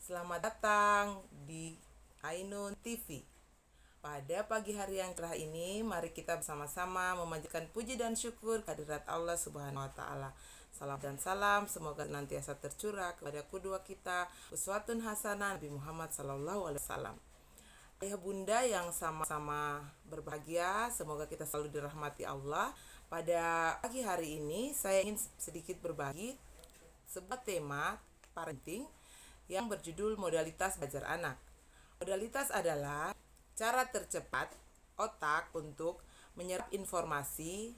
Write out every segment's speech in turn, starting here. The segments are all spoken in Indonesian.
Selamat datang di Ainun TV. Pada pagi hari yang cerah ini, mari kita bersama-sama memanjatkan puji dan syukur kehadirat Allah Subhanahu wa taala. Salam dan salam semoga senantiasa tercurah kepada kedua kita, uswatun hasanah Nabi Muhammad sallallahu alaihi wasallam. Ayah bunda yang sama-sama berbahagia, semoga kita selalu dirahmati Allah. Pada pagi hari ini saya ingin sedikit berbagi sebuah tema parenting yang berjudul modalitas belajar anak. Modalitas adalah cara tercepat otak untuk menyerap informasi,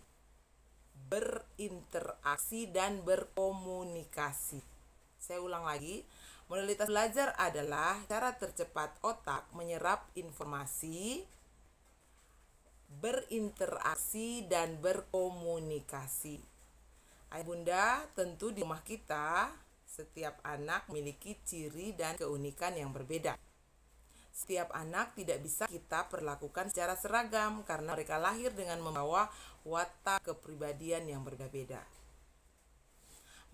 berinteraksi, dan berkomunikasi. Saya ulang lagi, modalitas belajar adalah cara tercepat otak menyerap informasi, berinteraksi, dan berkomunikasi. Ayah bunda, tentu di rumah kita setiap anak memiliki ciri dan keunikan yang berbeda. Setiap anak tidak bisa kita perlakukan secara seragam karena mereka lahir dengan membawa watak kepribadian yang berbeda.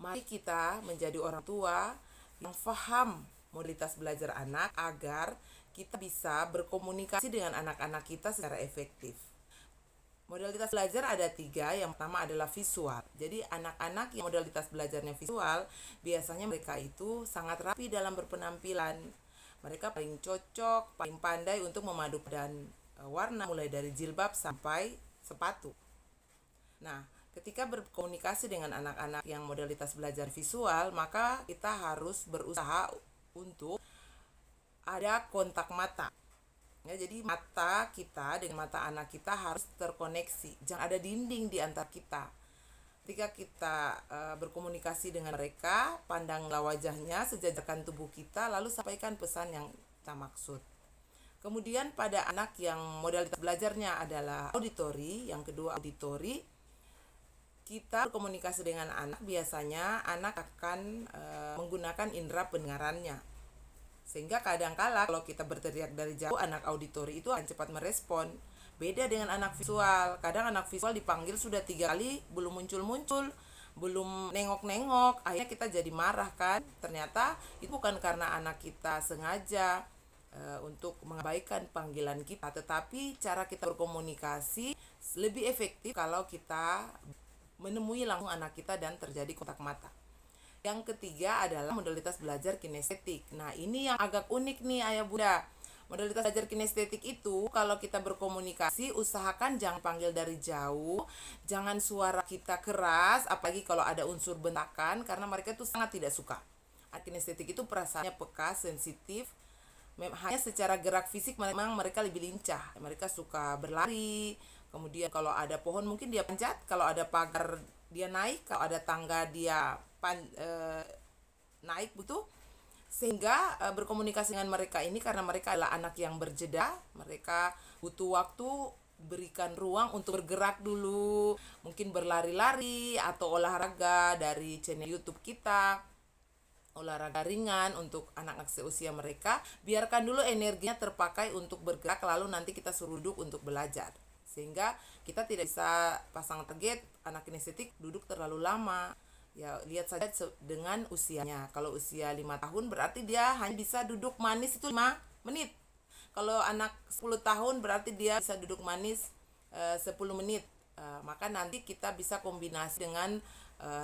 Mari kita menjadi orang tua yang paham modalitas belajar anak agar kita bisa berkomunikasi dengan anak-anak kita secara efektif. Modalitas belajar ada 3. Yang pertama adalah visual. Jadi anak-anak yang modalitas belajarnya visual, biasanya mereka itu sangat rapi dalam berpenampilan. Mereka paling cocok, paling pandai untuk memadukan warna mulai dari jilbab sampai sepatu. Nah, ketika berkomunikasi dengan anak-anak yang modalitas belajar visual, maka kita harus berusaha untuk ada kontak mata. Ya, jadi mata kita dengan mata anak kita harus terkoneksi. Jangan ada dinding di antara kita. Ketika kita berkomunikasi dengan mereka, pandanglah wajahnya, sejajarkan tubuh kita, lalu sampaikan pesan yang kita maksud. Kemudian pada anak yang modalitas belajarnya adalah auditori, yang kedua auditori, kita berkomunikasi dengan anak, biasanya anak akan menggunakan indera pendengarannya. Sehingga kadangkala kalau kita berteriak dari jauh, anak auditori itu akan cepat merespon. Beda dengan anak visual. Kadang anak visual dipanggil sudah 3 kali belum muncul-muncul, belum nengok-nengok, akhirnya kita jadi marah kan. Ternyata itu bukan karena anak kita sengaja untuk mengabaikan panggilan kita, tetapi cara kita berkomunikasi lebih efektif kalau kita menemui langsung anak kita dan terjadi kontak mata. Yang ketiga adalah modalitas belajar kinestetik. Nah, ini yang agak unik nih ayah bunda. Modalitas belajar kinestetik itu kalau kita berkomunikasi, usahakan jangan panggil dari jauh, jangan suara kita keras, apalagi kalau ada unsur bentakan, karena mereka itu sangat tidak suka. Kinestetik itu perasaannya peka, sensitif, hanya secara gerak fisik memang mereka lebih lincah. Mereka suka berlari, kemudian kalau ada pohon mungkin dia panjat, kalau ada pagar dia naik, kalau ada tangga dia naik betul. Sehingga berkomunikasi dengan mereka ini, karena mereka adalah anak yang berjeda, mereka butuh waktu, berikan ruang untuk bergerak dulu, mungkin berlari-lari atau olahraga dari channel YouTube kita, olahraga ringan untuk anak-anak seusia mereka. Biarkan dulu energinya terpakai untuk bergerak, lalu nanti kita suruh duduk untuk belajar. Sehingga kita tidak bisa pasang target anak kinestetik duduk terlalu lama. Ya, lihat saja dengan usianya. Kalau usia 5 tahun berarti dia hanya bisa duduk manis itu 5 menit. Kalau anak 10 tahun berarti dia bisa duduk manis 10 menit. Maka nanti kita bisa kombinasi dengan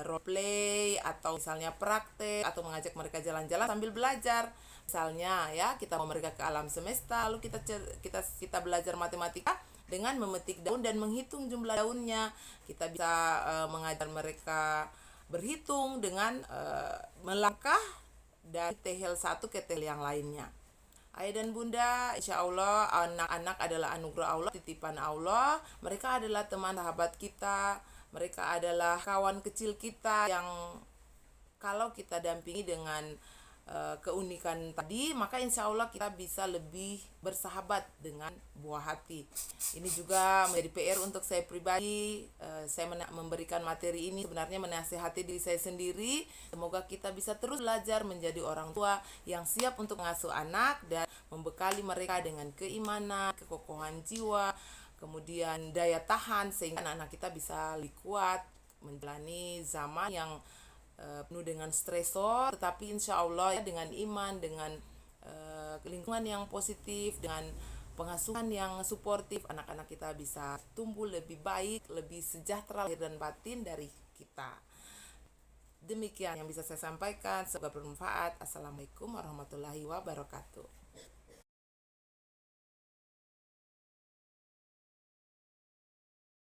role play atau misalnya praktek atau mengajak mereka jalan-jalan sambil belajar. Misalnya ya, kita mau mereka ke alam semesta, lalu kita belajar matematika dengan memetik daun dan menghitung jumlah daunnya. Kita bisa mengajar mereka berhitung dengan melangkah dari tehel satu ke tehel yang lainnya. Ayah dan bunda, insya Allah anak-anak adalah anugerah Allah, titipan Allah. Mereka adalah teman sahabat kita, mereka adalah kawan kecil kita yang kalau kita dampingi dengan keunikan tadi, maka insya Allah kita bisa lebih bersahabat dengan buah hati. Ini juga menjadi PR untuk saya pribadi. Saya memberikan materi ini sebenarnya menasihati diri saya sendiri. Semoga kita bisa terus belajar menjadi orang tua yang siap untuk mengasuh anak dan membekali mereka dengan keimanan, kekokohan jiwa, kemudian daya tahan, sehingga anak-anak kita bisa lebih kuat menjalani zaman yang penuh dengan stresor, tetapi insya Allah ya, dengan iman, dengan lingkungan yang positif, dengan pengasuhan yang suportif, anak-anak kita bisa tumbuh lebih baik, lebih sejahtera lahir dan batin dari kita. Demikian yang bisa saya sampaikan, semoga bermanfaat. Assalamualaikum warahmatullahi wabarakatuh.